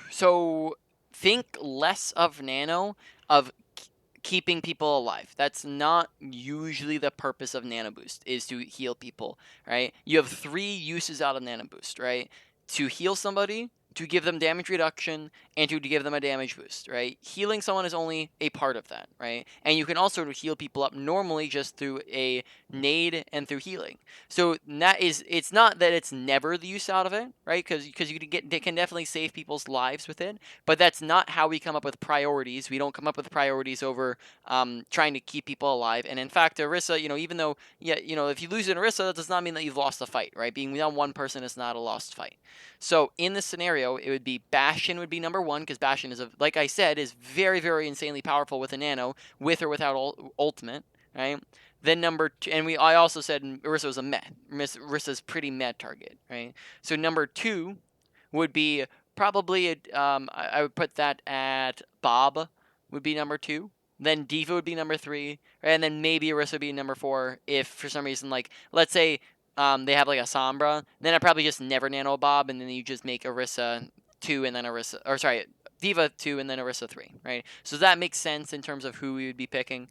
so think less of nano, of keeping people alive. That's not usually the purpose of nano boost, is to heal people, right? You have 3 uses out of nano boost, right? To heal somebody, to give them damage reduction, and to give them a damage boost, right? Healing someone is only a part of that, right? And you can also heal people up normally just through a nade and through healing. So it's not that it's never the use out of it, right? Because they can definitely save people's lives with it, but that's not how we come up with priorities. We don't come up with priorities over trying to keep people alive. And in fact, Orisa, even though if you lose an Orisa, that does not mean that you've lost the fight, right? Being down 1 person is not a lost fight. So in this scenario, it would be Bastion would be number 1, because Bastion is, like I said, is very, very insanely powerful with a nano, with or without ultimate, right? Then number 2, and I also said Orisa was a met. Orisa's pretty met target, right? So number 2 would be probably I would put that at Bob would be number 2. Then D.Va would be number 3, and then maybe Orisa would be number 4 if for some reason, like, let's say they have like a Sombra, then I probably just never nano Bob, and then you just make Orisa 2 and then D.Va 2 and then Orisa 3, right? So that makes sense in terms of who we would be picking.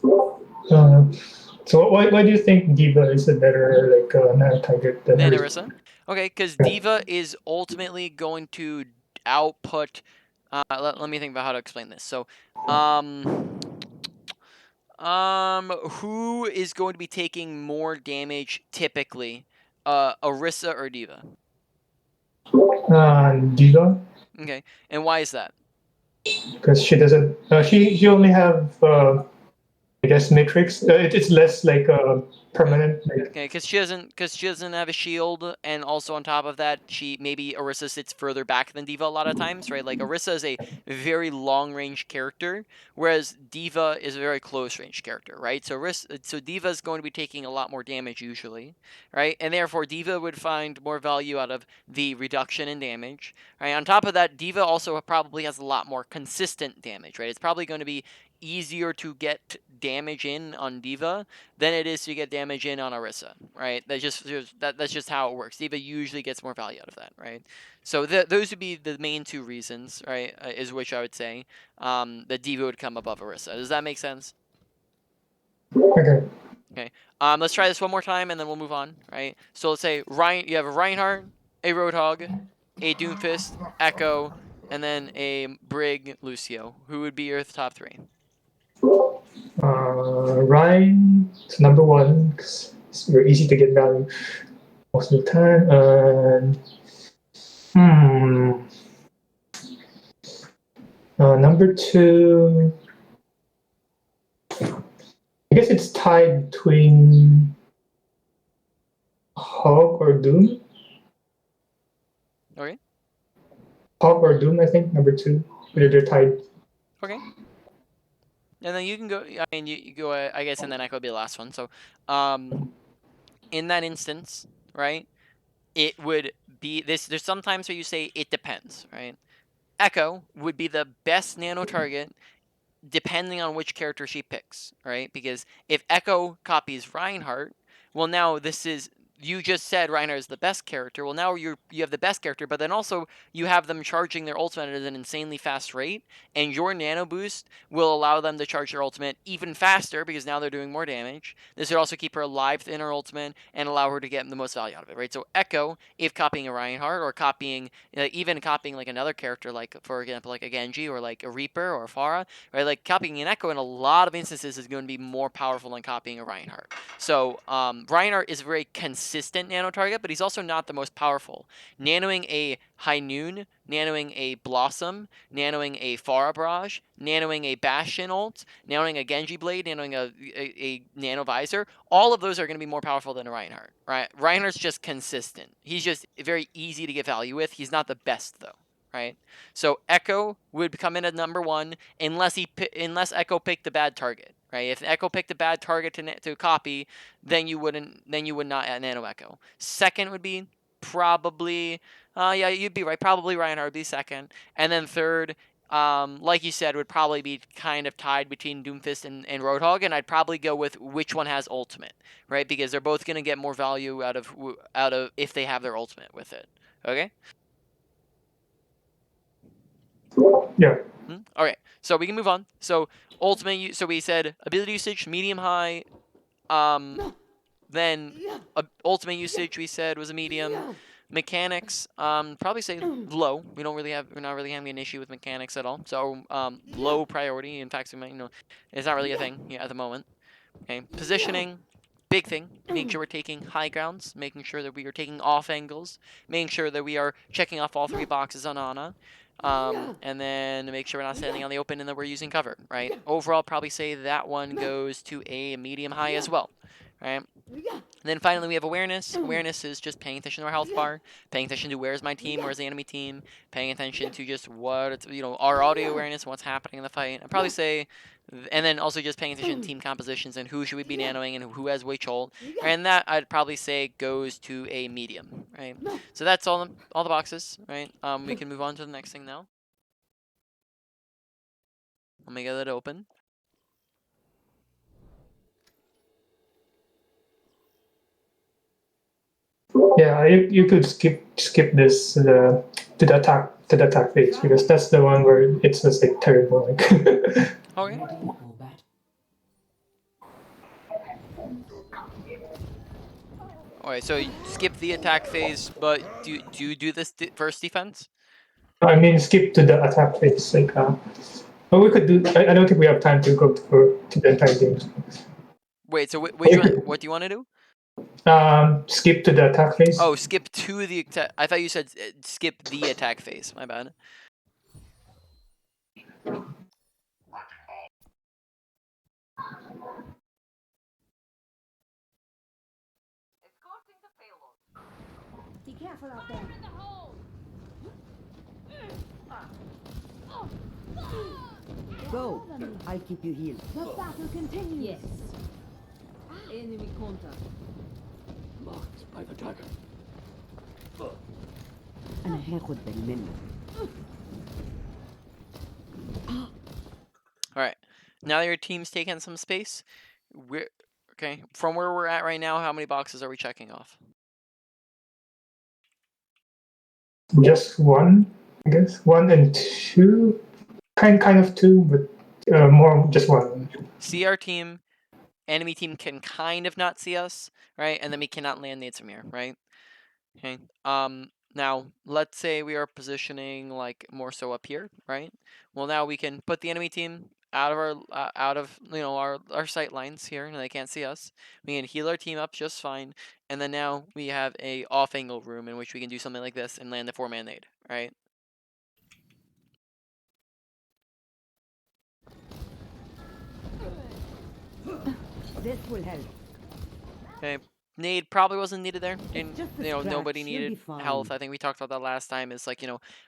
So why do you think Diva is a better nano target than Then Arisa? Orisa. Okay, because D.Va is ultimately going to output. Let me think about how to explain this. So, who is going to be taking more damage typically, Orisa or D.Va? Diva, Okay, and why is that? because she doesn't. She only have I guess Matrix. It's less like permanent. Okay, because she doesn't have a shield, and also on top of that, maybe Orisa sits further back than D.Va a lot of times, right? Like Orisa is a very long range character, whereas D.Va is a very close range character, right? So D.Va is going to be taking a lot more damage usually, right? And therefore D.Va would find more value out of the reduction in damage, right? On top of that, D.Va also probably has a lot more consistent damage, right? It's probably going to be easier to get damage in on D.Va than it is to get damage in on Orisa, right? That's just how it works. D.Va usually gets more value out of that, right? So those would be the main 2 reasons, right? Is which I would say that D.Va would come above Orisa. Does that make sense? Okay. Okay. Let's try this one more time, and then we'll move on, right? So let's say you have a Reinhardt, a Roadhog, a Doomfist, Echo, and then a Brig Lucio. Who would be your top 3? Ryan is number 1 because it's very easy to get value most of the time. Number 2, I guess it's tied between Hog or Doom. Okay. Hog or Doom, I think, number 2. They're tied. Okay. And then you can go. I mean, you go. I guess, and then Echo would be the last one. So, in that instance, right? It would be this. There's sometimes where you say it depends, right? Echo would be the best nano target depending on which character she picks, right? Because if Echo copies Reinhardt, well, now this is you just said Reinhardt is the best character. Well, now you have the best character, but then also you have them charging their ultimate at an insanely fast rate, and your nano boost will allow them to charge their ultimate even faster because now they're doing more damage. This would also keep her alive in her ultimate and allow her to get the most value out of it, right? So Echo, if copying a Reinhardt or copying even copying like another character, like for example like a Genji or like a Reaper or a Pharah, right? Like copying an Echo in a lot of instances is going to be more powerful than copying a Reinhardt. So Reinhardt is a very consistent nano target, but he's also not the most powerful. Nanoing a High Noon, nanoing a Blossom, nanoing a Pharah Barrage, nanoing a Bastion ult, nanoing a Genji Blade, nanoing a Nano Visor, all of those are going to be more powerful than a Reinhardt, right? Reinhardt's just consistent. He's just very easy to get value with. He's not the best though, right? So Echo would come in at number 1 unless Echo picked a bad target, right? If Echo picked a bad target to copy, then you would not add Nano Echo. Second would be probably yeah, you'd be right. Probably Reinhardt would be second, and then third, like you said, would probably be kind of tied between Doomfist and Roadhog, and I'd probably go with which one has ultimate, right? Because they're both gonna get more value out of if they have their ultimate with it. Okay. Yeah. All right, so we can move on. So ultimate, so we said ability usage, medium high. Then ultimate usage we said was a medium. Mechanics, probably say low. We're not really having an issue with mechanics at all. So low priority. In fact, we might, it's not really a thing at the moment. Okay, positioning, big thing. Making sure we're taking high grounds, making sure that we are taking off angles, making sure that we are checking off all 3 boxes on Ana. And then make sure we're not standing on the open and that we're using cover, right? Overall, probably say that one goes to a medium high as well, right? And then finally, we have awareness. Awareness is just paying attention to our health bar, paying attention to where's my team, where's the enemy team, paying attention to just what, our audio awareness, what's happening in the fight. I'd probably say, and then also just paying attention to team compositions and who should we be nanoing and who has which ult. And that I'd probably say goes to a medium, right? So that's all the boxes, right? We can move on to the next thing now. Let me get it open. Yeah, you could skip this to the attack phase because that's the one where it's just like terrible. Like Okay. Alright, so you skip the attack phase, but do you do this first defense? I mean, skip to the attack phase. Like, but we could do. I don't think we have time to go to the entire game. Wait, so which one? What do you want to do? Skip to the attack phase. Oh, skip to the attack. I thought you said skip the attack phase. My bad. Be careful out there. Go. I'll keep you healed. The battle continues. Yes. Enemy contact. Marked by the dagger. أنا هاخد بالي منك. Alright. Now that your team's taken some space, okay. From where we're at right now, how many boxes are we checking off? Just one, I guess. 1 and 2. Kind of 2, but more just 1. See our team. Enemy team can kind of not see us, right? And then we cannot land nades from here, right? Okay. Now let's say we are positioning like more so up here, right? Well, now we can put the enemy team out of our sight lines here, and they can't see us. We can heal our team up just fine, and then now we have a off angle room in which we can do something like this and land the 4-man nade, right? This will help. Okay. Nade probably wasn't needed there. And Just a nobody scratch, you'll needed be fine. health. I think we talked about that last time. It's like,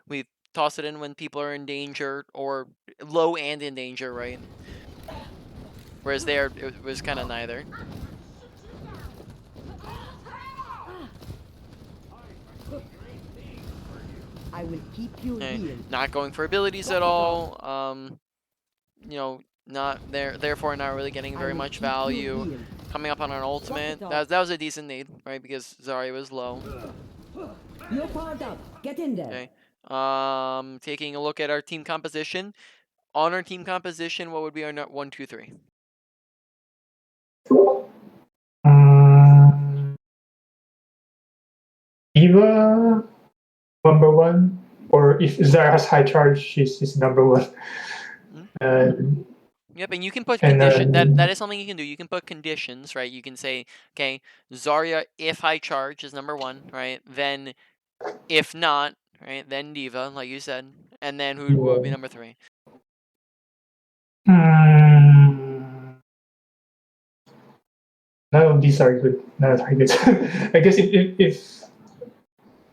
we toss it in when people are in danger or low and in danger, right? Whereas there, it was kind of neither. I will keep you Okay, healed. not going for abilities at all. You know, therefore not really getting I very will much keep you value. healed. Coming up on an ultimate, off. that was a decent need, right? Because Zarya was low. You're powered up. Get in there. Okay. Taking a look at our team composition. On our team composition, what would be our 1, 2, 3? Eva, number one, or if Zara has high charge, she's number one. Mm-hmm. Yep, and you can put And condition. then, That is something you can do. You can put conditions, right? You can say, okay, Zarya if high charge is number 1, right? Then if not, right? Then Diva, like you said, and then who would be number 3? none of these are good. None of targets. I guess if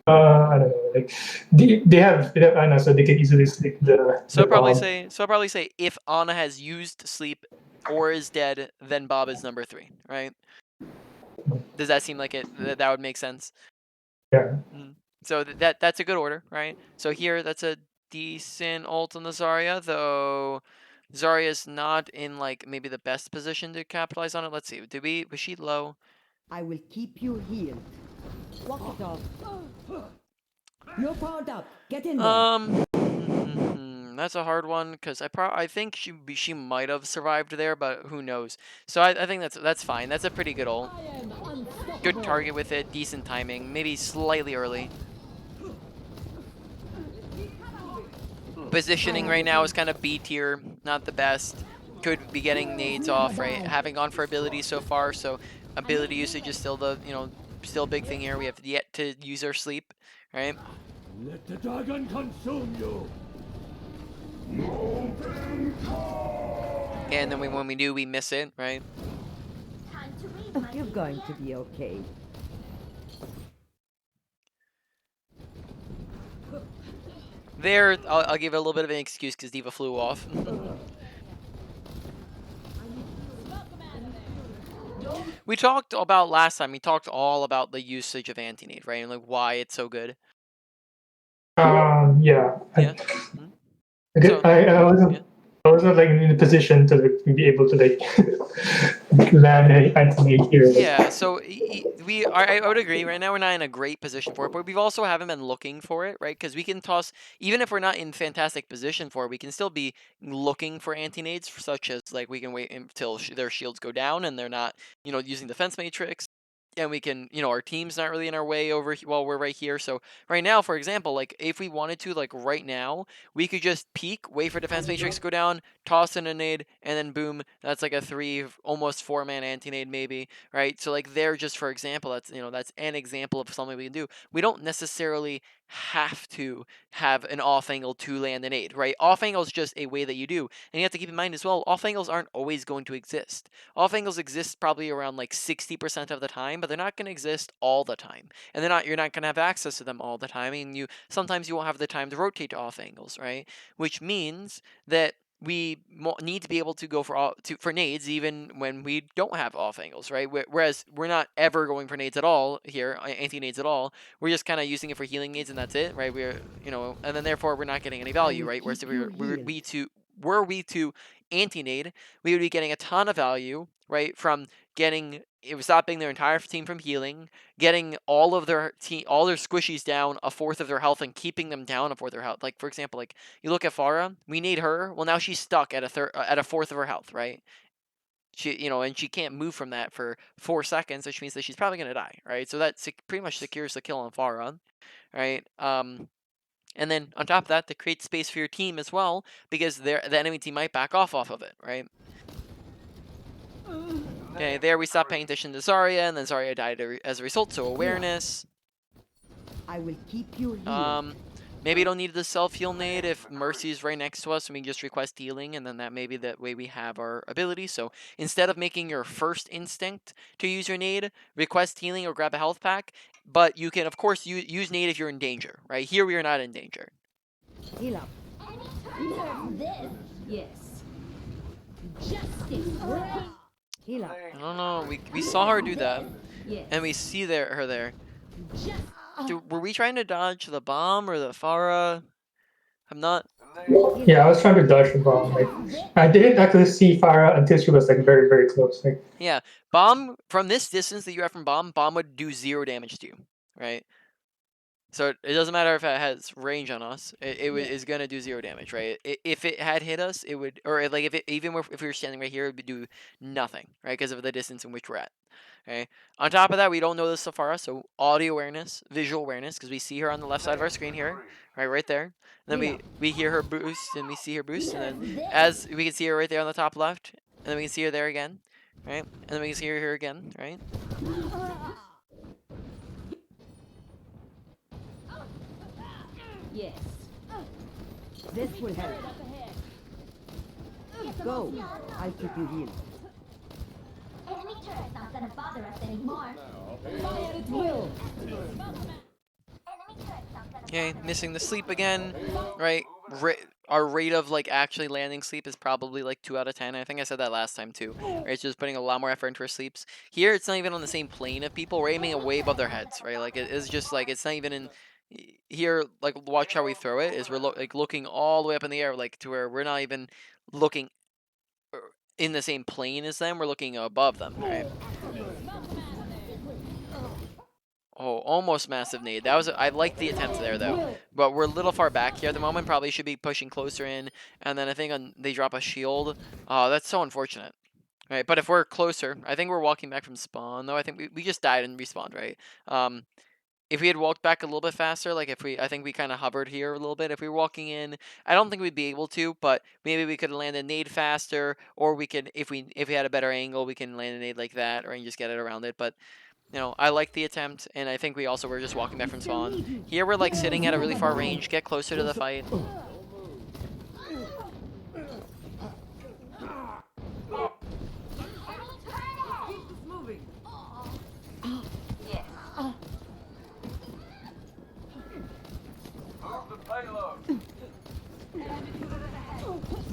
I don't know, like they have Anna, so they can easily stick the. So the bomb. I'll probably say if Ana has used sleep or is dead, then Bob is number 3, right? Does that seem like that would make sense? Yeah. So that's a good order, right? So here that's a decent ult on the Zarya, though Zarya's not in like maybe the best position to capitalize on it. Let's see. Was she low? I will keep you healed. Walk it off. You're powered up. Get in there. That's a hard one because I think she might have survived there, but who knows? So I think that's fine. That's a pretty good ult. Good target with it, decent timing, maybe slightly early. Positioning right now is kind of B tier, not the best. Could be getting nades off, right? Having gone for ability so far, so ability usage is still the still a big thing here. We have yet to use our sleep, right? Let the dragon consume you. And then when we do, we miss it, right? Time to read my You're going to be okay. There, I'll give it a little bit of an excuse because Diva flew off. We talked about last time. We talked all about the usage of anti-nade, right, and like why it's so good. Yeah. Yeah. I wasn't like in a position to like, be able to like land a anti here. Yeah, so I would agree. Right now, we're not in a great position for it, but we've also haven't been looking for it, right? Because we can toss, even if we're not in fantastic position for it, we can still be looking for anti-nades, such as like we can wait until their shields go down and they're not, using defense matrix. And we can, our team's not really in our way while we're right here. So right now, for example, like if we wanted to, like right now, we could just peek, wait for defense matrix to go down, toss in a nade, and then boom, that's like a 3, almost 4-man anti-nade maybe, right? So like there, just for example, that's an example of something we can do. We don't necessarily have to have an off angle to land an nade, right? Off angle is just a way that you do, and you have to keep in mind as well, off angles aren't always going to exist. Off angles exist probably around like 60% of the time, but they're not going to exist all the time, and you're not going to have access to them all the time, and sometimes you won't have the time to rotate to off angles, right? Which means that we need to be able to go for nades even when we don't have off angles, right? Whereas we're not ever going for nades at all here, anti-nades at all. We're just kind of using it for healing nades and that's it, right? And then therefore we're not getting any value, right? Whereas if were we to anti-nade, we would be getting a ton of value, right? From stopping their entire team from healing, getting all their squishies down a fourth of their health and keeping them down a fourth of their health. Like for example, like you look at Farah, we need her. Well, now she's stuck at a fourth of her health, right? And she can't move from that for 4 seconds, which means that she's probably gonna die, right? So that pretty much secures the kill on Farah, right? And then on top of that, to create space for your team as well, because the enemy team might back off of it, right? Okay, there we stopped paying attention to Zarya, and then Zarya died as a result, so awareness. I will keep you healed. Maybe you don't need the self-heal nade if Mercy is right next to us and we can just request healing, and then that way we have our ability. So instead of making your first instinct to use your nade, request healing or grab a health pack, but you can, of course, use nade if you're in danger, right? Here we are not in danger. Heal up. Nerf this. Yes. Heal up. I don't know. We saw her do that, Yes. and we see her there. Were we trying to dodge the bomb or the Farah? I'm not. Yeah, I was trying to dodge the bomb. Like, I didn't actually see Farah until she was like very, very close. Like, Yeah, bomb from this distance that you have from bomb would do 0 damage to you, right? So it doesn't matter if it has range on us. Is gonna do 0 damage, right? If it had hit us, it would, or like if we were standing right here, it would do nothing, right? Because of the distance in which we're at. Okay. On top of that, we don't know this so far, so audio awareness, visual awareness, because we see her on the left side of our screen here, right there. And then we hear her boost, and we see her boost, and then as we can see her right there on the top left, and then we can see her there again, right? And then we can see her here again, right? Yes. This will help. Go. I'll keep you healed. Enemy turret's not gonna bother us anymore. Okay, missing the sleep again, right? Our rate of like actually landing sleep is probably like 2 out of 10. I think I said that last time too. Right, it's just putting a lot more effort into our sleeps. Here, it's not even on the same plane of people. We're aiming way above their heads, right? Like it's just like it's not even in here. Like watch how we throw it. Is we're like looking all the way up in the air, like to where we're not even looking in the same plane as them. We're looking above them, right? Oh, almost massive nade. That was I like the attempt there though, but we're a little far back here at the moment. Probably should be pushing closer in, and then I think they drop a shield. Oh, that's so unfortunate. Right, but if we're closer, I think we're walking back from spawn though. I think we just died and respawned, right? If we had walked back a little bit faster, like I think we kind of hovered here a little bit. If we were walking in, I don't think we'd be able to, but maybe we could land a nade faster, or we could, if we had a better angle, we can land a nade like that, or just get it around it. But you know, I like the attempt, and I think we also were just walking back from spawn. Here we're like sitting at a really far range, get closer to the fight.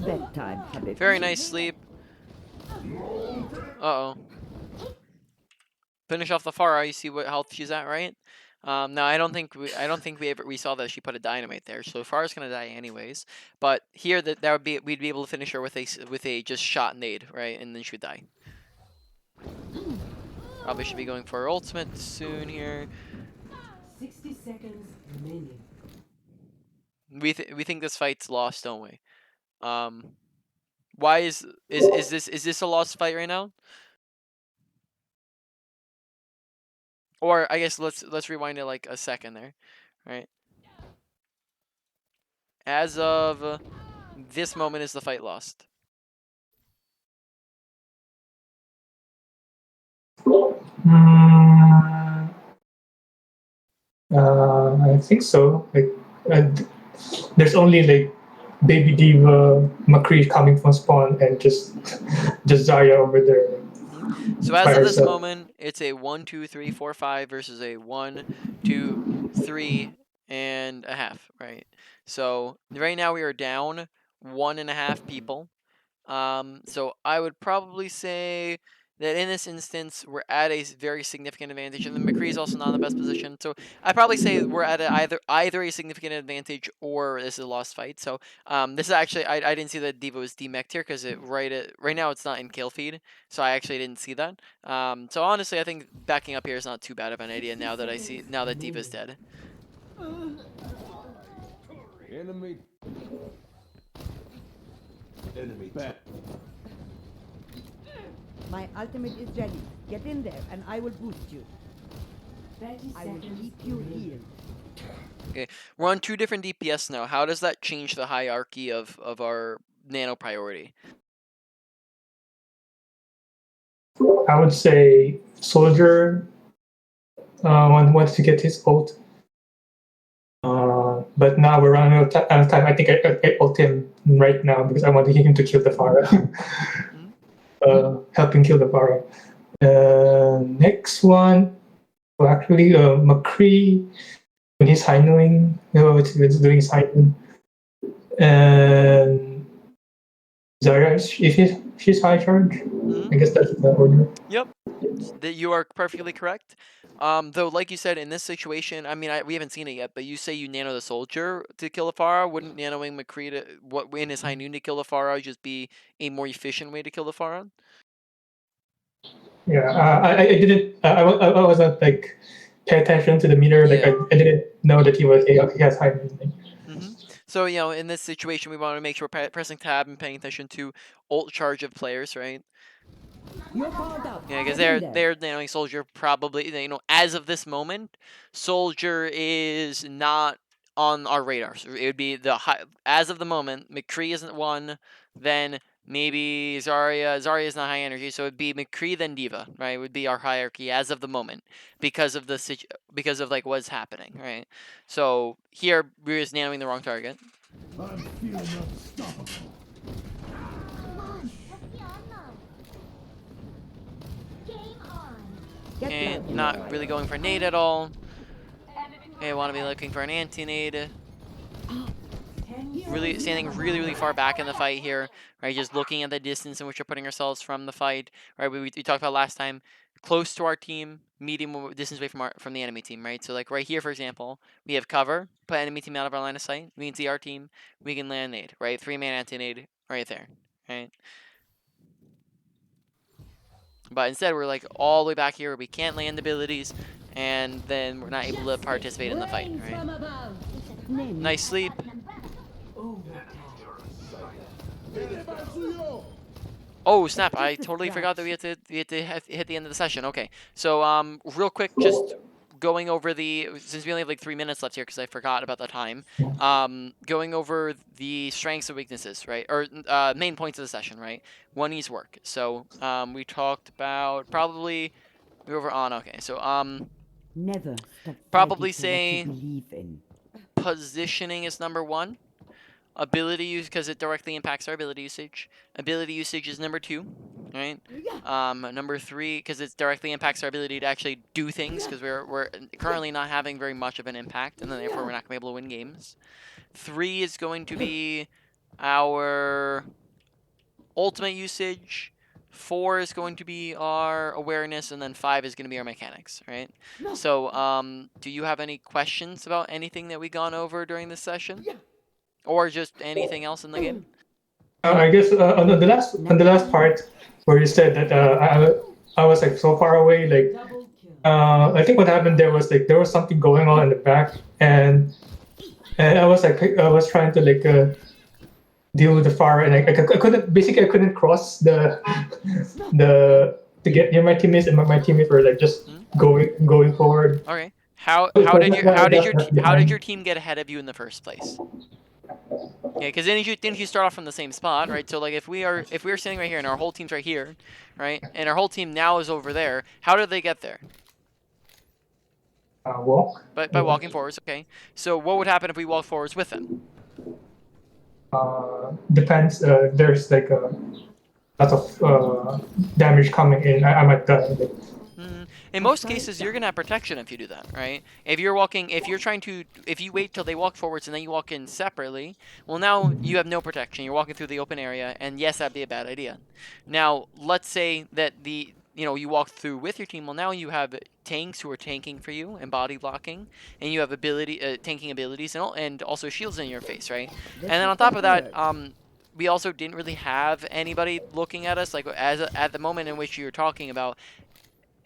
Bedtime, Habib. Very nice sleep. Uh-oh. Finish off the Farah. You see what health she's at, right? No, I don't think we saw that she put a dynamite there. So Farah's gonna die anyways. But here we'd be able to finish her with a just shot nade, right? And then she would die. Probably should be going for her ultimate soon here. 60 seconds remaining. We think this fight's lost, don't we? Why is this a lost fight right now? Or I guess let's rewind it like a second there, right? As of this moment, is the fight lost? I think so. Like, there's only like Baby Diva, McCree coming from spawn, and just Zarya over there. So as of this moment, it's a 1, 2, 3, 4, 5 versus a 1, 2, 3 and a half, right? So right now we are down 1.5 people. So I would probably say that in this instance, we're at a very significant advantage, and then McCree is also not in the best position. So I'd probably say we're at either a significant advantage or this is a lost fight. So this is actually I didn't see that Diva was demeched here because right now it's not in kill feed, so I actually didn't see that. So honestly, I think backing up here is not too bad of an idea now that Diva's dead. Enemy back. My ultimate is ready. Get in there and I will boost you. 30 I will seconds keep you remaining. healed. Okay, we're on 2 different DPS now. How does that change the hierarchy of our nano priority? I would say Soldier wants to get his ult. But now we're running out of time. I think I ult him right now because I want him to kill the Farah. Help him kill the Farah. Next one, well, actually, McCree, when he's signaling, it's doing signaling. And Zarya, if she's high charge. Mhm. I guess that's the order. Yep, that you are perfectly correct. Though, like you said, in this situation, I mean, we haven't seen it yet, but you say you nano the soldier to kill a Pharah. Wouldn't nanoing McCree in his high noon to kill the Pharah just be a more efficient way to kill the Pharah? Yeah, I didn't. I wasn't like pay attention to the meter. Like Yeah. I didn't know that he has high reasoning. So, you know, in this situation, we want to make sure we're pressing tab and paying attention to ult charge of players, right? You're powered up. Yeah, because Get in there. they're nanoing soldier probably, you know, as of this moment, soldier is not on our radar. So it would be as of the moment, McCree isn't one, then maybe Zarya. Zarya is not high energy, so it'd be McCree then Diva, right? It would be our hierarchy as of the moment because of because of like what's happening, right? So here we're just nanoing the wrong target. I'm feeling unstoppable. Get Okay, back in not there. really going for nade at all. Okay, want to be looking for an anti-nade. Really standing really far back in the fight here, right? Just looking at the distance in which we're putting ourselves from the fight, right? We talked about last time, close to our team, medium distance away from the enemy team, right? So like right here, for example, we have cover, put enemy team out of our line of sight. We can see our team, we can land nade, right? 3-man anti-nade right there, right? But instead, we're like all the way back here where we can't land abilities, and then we're not able to participate in the fight, right? Nice sleep. Oh snap! I totally forgot that we had to hit the end of the session. Okay, so real quick, just going over since we only have like 3 minutes left here because I forgot about the time. Going over the strengths and weaknesses, right? Or main points of the session, right? One needs work. So we talked about we were over on. Okay, so Never stop probably fighting for what say you believe in. positioning is number 1. Ability use, because it directly impacts our ability usage. Ability usage is number 2, right? Number 3, because it directly impacts our ability to actually do things, because we're currently not having very much of an impact, and then therefore we're not going to be able to win games. 3 is going to be our ultimate usage. 4 is going to be our awareness, and then 5 is going to be our mechanics, right? So, do you have any questions about anything that we've gone over during this session? Or just anything else in the game? I guess on the last part where you said that I was like so far away, like Double kill. I think what happened there was like there was something going on in the back, and I was trying to like deal with the fire, and I couldn't cross the to get near my teammates, and my teammates were like just going forward. Okay. How So did that's why I got left behind. your team get ahead of you in the first place? Yeah, because didn't you start off from the same spot, right? So like if we are standing right here and our whole team's right here, right, and our whole team now is over there, how did they get there? Walk? By walking forwards, okay. So what would happen if we walk forwards with them? Depends. There's like a lot of damage coming in. I might die. In most cases, you're gonna have protection if you do that, right? If you wait till they walk forwards and then you walk in separately, well, now you have no protection. You're walking through the open area, and yes, that'd be a bad idea. Now, let's say that you walk through with your team. Well, now you have tanks who are tanking for you and body blocking, and you have tanking abilities and also shields in your face, right? And then on top of that, we also didn't really have anybody looking at us, like at the moment in which you're talking about.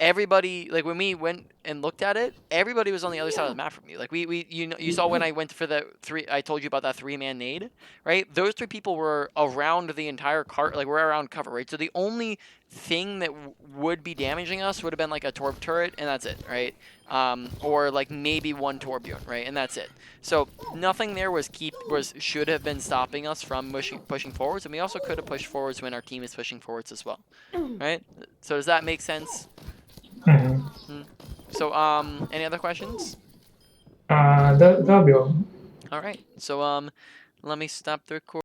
Everybody, like when we went and looked at it, everybody was on the other side of the map from you. Like you saw when I went for I told you about that 3-man nade, right? Those 3 people were around the entire cart, like we're around cover, right? So the only thing that would be damaging us would have been like a Torb turret, and that's it, right? Or like maybe 1 Torbjorn, right? And that's it. So nothing there should have been stopping us from pushing forwards, and we also could have pushed forwards when our team is pushing forwards as well, right? So does that make sense? So, any other questions? That'll be all. All right. So, let me stop the recording.